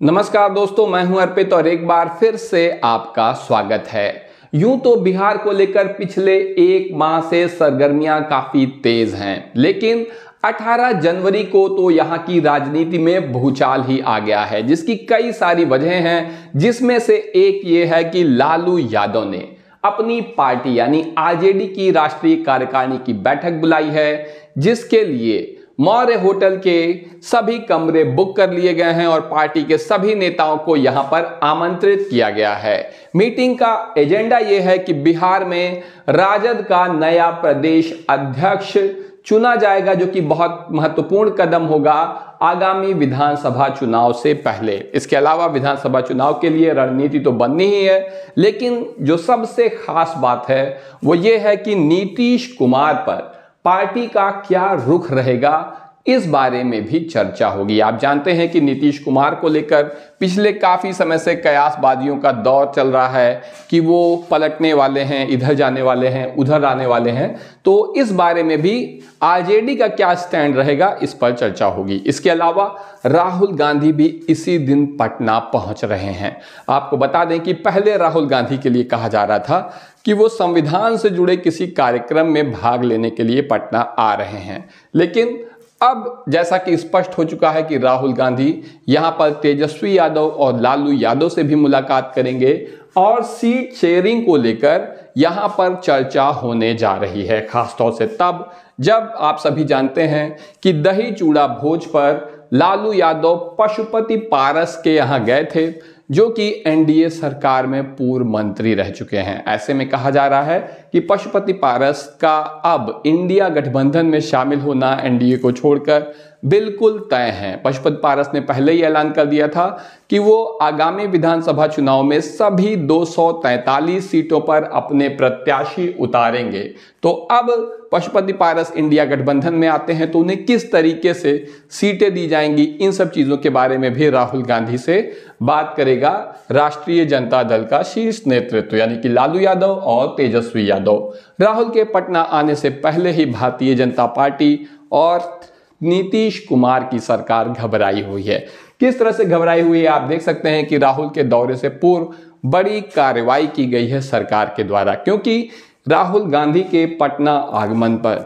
नमस्कार दोस्तों, मैं हूं अर्पित और एक बार फिर से आपका स्वागत है। यूं तो बिहार को लेकर पिछले एक माह से सरगर्मियां काफी तेज हैं, लेकिन 18 जनवरी को तो यहां की राजनीति में भूचाल ही आ गया है, जिसकी कई सारी वजह हैं, जिसमें से एक ये है कि लालू यादव ने अपनी पार्टी यानी आरजेडी की राष्ट्रीय कार्यकारिणी की बैठक बुलाई है, जिसके लिए मौर्य होटल के सभी कमरे बुक कर लिए गए हैं और पार्टी के सभी नेताओं को यहां पर आमंत्रित किया गया है। मीटिंग का एजेंडा यह है कि बिहार में राजद का नया प्रदेश अध्यक्ष चुना जाएगा, जो कि बहुत महत्वपूर्ण कदम होगा आगामी विधानसभा चुनाव से पहले। इसके अलावा विधानसभा चुनाव के लिए रणनीति तो बननी ही है, लेकिन जो सबसे खास बात है वो ये है कि नीतीश कुमार पर पार्टी का क्या रुख रहेगा, इस बारे में भी चर्चा होगी। आप जानते हैं कि नीतीश कुमार को लेकर पिछले काफी समय से कयासबाजियों का दौर चल रहा है कि वो पलटने वाले हैं, इधर जाने वाले हैं, उधर आने वाले हैं। तो इस बारे में भी आरजेडी का क्या स्टैंड रहेगा, इस पर चर्चा होगी। इसके अलावा राहुल गांधी भी इसी दिन पटना पहुंच रहे हैं। आपको बता दें कि पहले राहुल गांधी के लिए कहा जा रहा था कि वो संविधान से जुड़े किसी कार्यक्रम में भाग लेने के लिए पटना आ रहे हैं, लेकिन अब जैसा कि स्पष्ट हो चुका है कि राहुल गांधी यहां पर तेजस्वी यादव और लालू यादव से भी मुलाकात करेंगे और सीट शेयरिंग को लेकर यहां पर चर्चा होने जा रही है, खासतौर से तब जब आप सभी जानते हैं कि दही चूड़ा भोज पर लालू यादव पशुपति पारस के यहां गए थे, जो कि एनडीए सरकार में पूर्व मंत्री रह चुके हैं। ऐसे में कहा जा रहा है कि पशुपति पारस का अब इंडिया गठबंधन में शामिल होना एनडीए को छोड़कर बिल्कुल तय है। पशुपति पारस ने पहले ही ऐलान कर दिया था कि वो आगामी विधानसभा चुनाव में सभी 243 सीटों पर अपने प्रत्याशी उतारेंगे। तो अब पशुपति पारस इंडिया गठबंधन में आते हैं तो उन्हें किस तरीके से सीटें दी जाएंगी, इन सब चीजों के बारे में भी राहुल गांधी से बात करेगा राष्ट्रीय जनता दल का शीर्ष नेतृत्व यानी कि लालू यादव और तेजस्वी यादव। राहुल के पटना आने से पहले ही भारतीय जनता पार्टी और नीतीश कुमार की सरकार घबराई हुई है। किस तरह से घबराई हुई है आप देख सकते हैं कि राहुल के दौरे से पूर्व बड़ी कार्रवाई की गई है सरकार के द्वारा, क्योंकि राहुल गांधी के पटना आगमन पर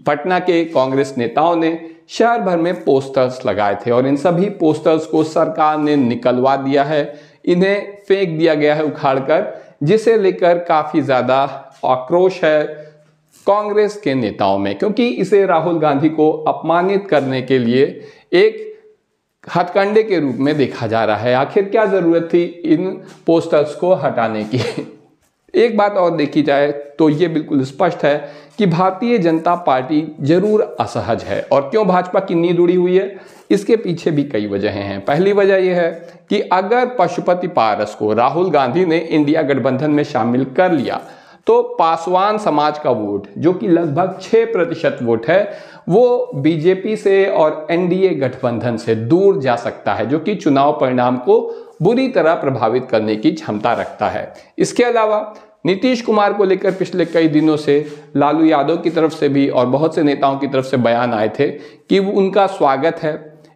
पटना के कांग्रेस नेताओं ने शहर भर में पोस्टर्स लगाए थे और इन सभी पोस्टर्स को सरकार ने निकलवा दिया है, इन्हें फेंक दिया गया है उखाड़कर, जिसे लेकर काफी ज्यादा आक्रोश है कांग्रेस के नेताओं में, क्योंकि इसे राहुल गांधी को अपमानित करने के लिए एक हथकंडे के रूप में देखा जा रहा है। आखिर क्या जरूरत थी इन पोस्टर्स को हटाने की। एक बात और देखी जाए तो ये बिल्कुल स्पष्ट है कि भारतीय जनता पार्टी जरूर असहज है। और क्यों भाजपा की नींद उड़ी हुई है, इसके पीछे भी कई वजहें हैं। पहली वजह यह है कि अगर पशुपति पारस को राहुल गांधी ने इंडिया गठबंधन में शामिल कर लिया तो पासवान समाज का वोट, जो कि लगभग 6% वोट है, वो बीजेपी से और एनडीए गठबंधन से दूर जा सकता है, जो कि चुनाव परिणाम को बुरी तरह प्रभावित करने की क्षमता रखता है। इसके अलावा नीतीश कुमार को लेकर पिछले कई दिनों से लालू यादव की तरफ से भी और बहुत से नेताओं की तरफ से बयान आए थे कि उनका स्वागत है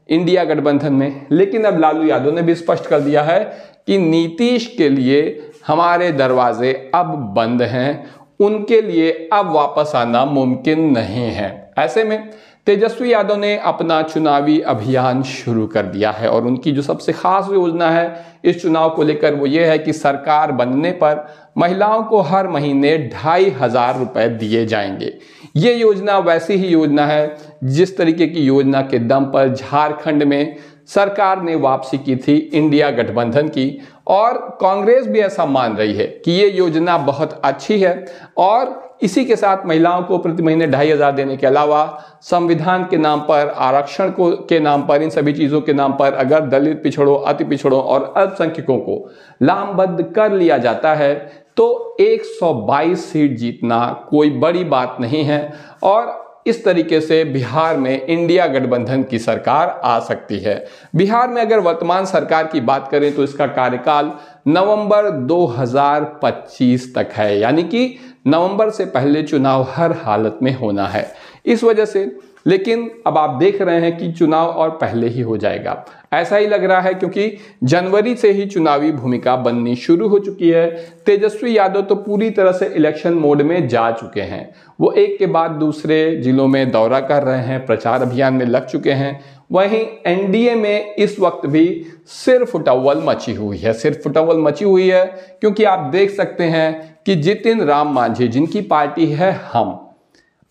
इंडिया गठबंधन में, लेकिन अब लालू यादव ने भी स्पष्ट कर दिया है कि नीतीश के लिए हमारे दरवाजे अब बंद हैं, उनके लिए अब वापस आना मुमकिन नहीं है। ऐसे में तेजस्वी यादव ने अपना चुनावी अभियान शुरू कर दिया है और उनकी जो सबसे खास योजना है इस चुनाव को लेकर वो ये है कि सरकार बनने पर महिलाओं को हर महीने 2,500 रुपए दिए जाएंगे। ये योजना वैसी ही योजना है जिस तरीके की योजना के दम पर झारखंड में सरकार ने वापसी की थी इंडिया गठबंधन की, और कांग्रेस भी ऐसा मान रही है कि ये योजना बहुत अच्छी है। और इसी के साथ महिलाओं को प्रति महीने 2,500 देने के अलावा संविधान के नाम पर, आरक्षण को के नाम पर, इन सभी चीजों के नाम पर अगर दलित पिछड़ों, अति पिछड़ों और अल्पसंख्यकों को लामबंद कर लिया जाता है तो 122 सीट जीतना कोई बड़ी बात नहीं है और इस तरीके से बिहार में इंडिया गठबंधन की सरकार आ सकती है। बिहार में अगर वर्तमान सरकार की बात करें तो इसका कार्यकाल नवंबर 2025 तक है, यानी कि नवंबर से पहले चुनाव हर हालत में होना है। इस वजह से लेकिन अब आप देख रहे हैं कि चुनाव और पहले ही हो जाएगा। ऐसा ही लग रहा है क्योंकि जनवरी से ही चुनावी भूमिका बननी शुरू हो चुकी है। तेजस्वी यादव तो पूरी तरह से इलेक्शन मोड में जा चुके हैं। वो एक के बाद दूसरे जिलों में दौरा कर रहे हैं, प्रचार अभियान में लग चुके हैं। वहीं एनडीए में इस वक्त भी सिर्फ उटव्वल मची हुई है, सिर्फ उटव्वल मची हुई है, क्योंकि आप देख सकते हैं कि जितिन राम मांझी, जिनकी पार्टी है हम,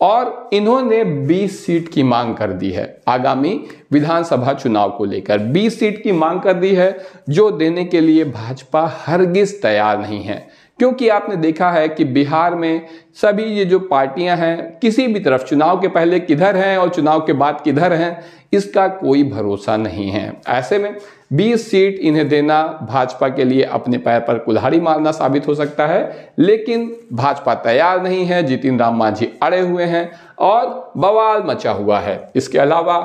और इन्होंने 20 सीट की मांग कर दी है आगामी विधानसभा चुनाव को लेकर। 20 सीट की मांग कर दी है, जो देने के लिए भाजपा हरगिज तैयार नहीं है। क्योंकि आपने देखा है कि बिहार में सभी ये जो पार्टियां हैं, किसी भी तरफ चुनाव के पहले किधर हैं और चुनाव के बाद किधर हैं, इसका कोई भरोसा नहीं है। ऐसे में 20 सीट इन्हें देना भाजपा के लिए अपने पैर पर कुल्हाड़ी मारना साबित हो सकता है, लेकिन भाजपा तैयार नहीं है। जितिन राम मांझी अड़े हुए हैं और बवाल मचा हुआ है। इसके अलावा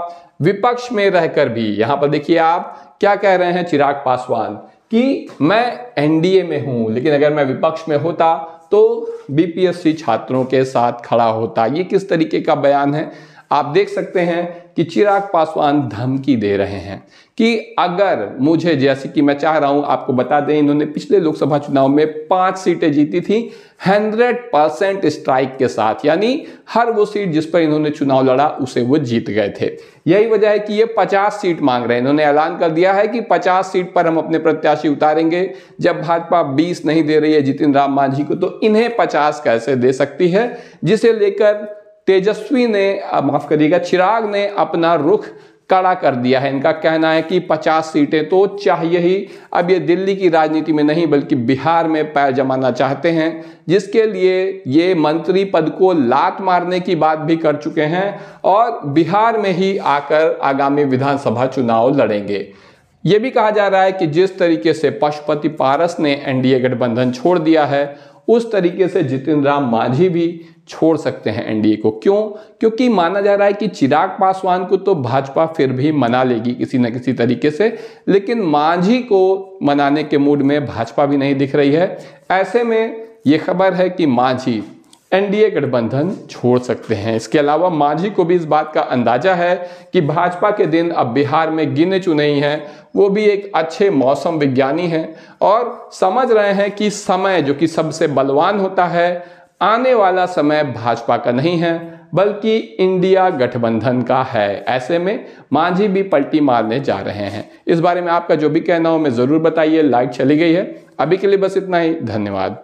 विपक्ष में रहकर भी यहां पर देखिए आप क्या कह रहे हैं चिराग पासवान कि मैं एनडीए में हूं, लेकिन अगर मैं विपक्ष में होता तो बीपीएससी छात्रों के साथ खड़ा होता। ये किस तरीके का बयान है? आप देख सकते हैं कि चिराग पासवान धमकी दे रहे हैं कि अगर मुझे, जैसे कि मैं चाह रहा हूं, आपको बता दें इन्होंने पिछले लोकसभा चुनाव में 5 सीटें जीती थी 100% स्ट्राइक के साथ, यानी हर वो सीट जिस पर इन्होंने चुनाव लड़ा उसे वो जीत गए थे। यही वजह है कि ये 50 सीट मांग रहे हैं। इन्होंने ऐलान कर दिया है कि 50 सीट पर हम अपने प्रत्याशी उतारेंगे। जब भाजपा 20 नहीं दे रही है जितिन राम मांझी को, तो इन्हें 50 कैसे दे सकती है, जिसे लेकर तेजस्वी ने, माफ करिएगा, चिराग ने अपना रुख कड़ा कर दिया है। इनका कहना है कि 50 सीटें तो चाहिए ही। अब ये दिल्ली की राजनीति में नहीं बल्कि बिहार में पैर जमाना चाहते हैं, जिसके लिए ये मंत्री पद को लात मारने की बात भी कर चुके हैं और बिहार में ही आकर आगामी विधानसभा चुनाव लड़ेंगे। ये भी कहा जा रहा है कि जिस तरीके से पशुपति पारस ने एनडीए गठबंधन छोड़ दिया है, उस तरीके से जितिन राम मांझी भी छोड़ सकते हैं एनडीए को। क्यों? क्योंकि माना जा रहा है कि चिराग पासवान को तो भाजपा फिर भी मना लेगी किसी न किसी तरीके से, लेकिन मांझी को मनाने के मूड में भाजपा भी नहीं दिख रही है। ऐसे में ये खबर है कि मांझी एनडीए गठबंधन छोड़ सकते हैं। इसके अलावा मांझी को भी इस बात का अंदाजा है कि भाजपा के दिन अब बिहार में गिने चुने ही हैं। वो भी एक अच्छे मौसम विज्ञानी हैं और समझ रहे हैं कि समय जो कि सबसे बलवान होता है, आने वाला समय भाजपा का नहीं है बल्कि इंडिया गठबंधन का है। ऐसे में मांझी भी पलटी मारने जा रहे हैं। इस बारे में आपका जो भी कहना हो मैं जरूर बताइए। लाइट चली गई है। अभी के लिए बस इतना ही। धन्यवाद।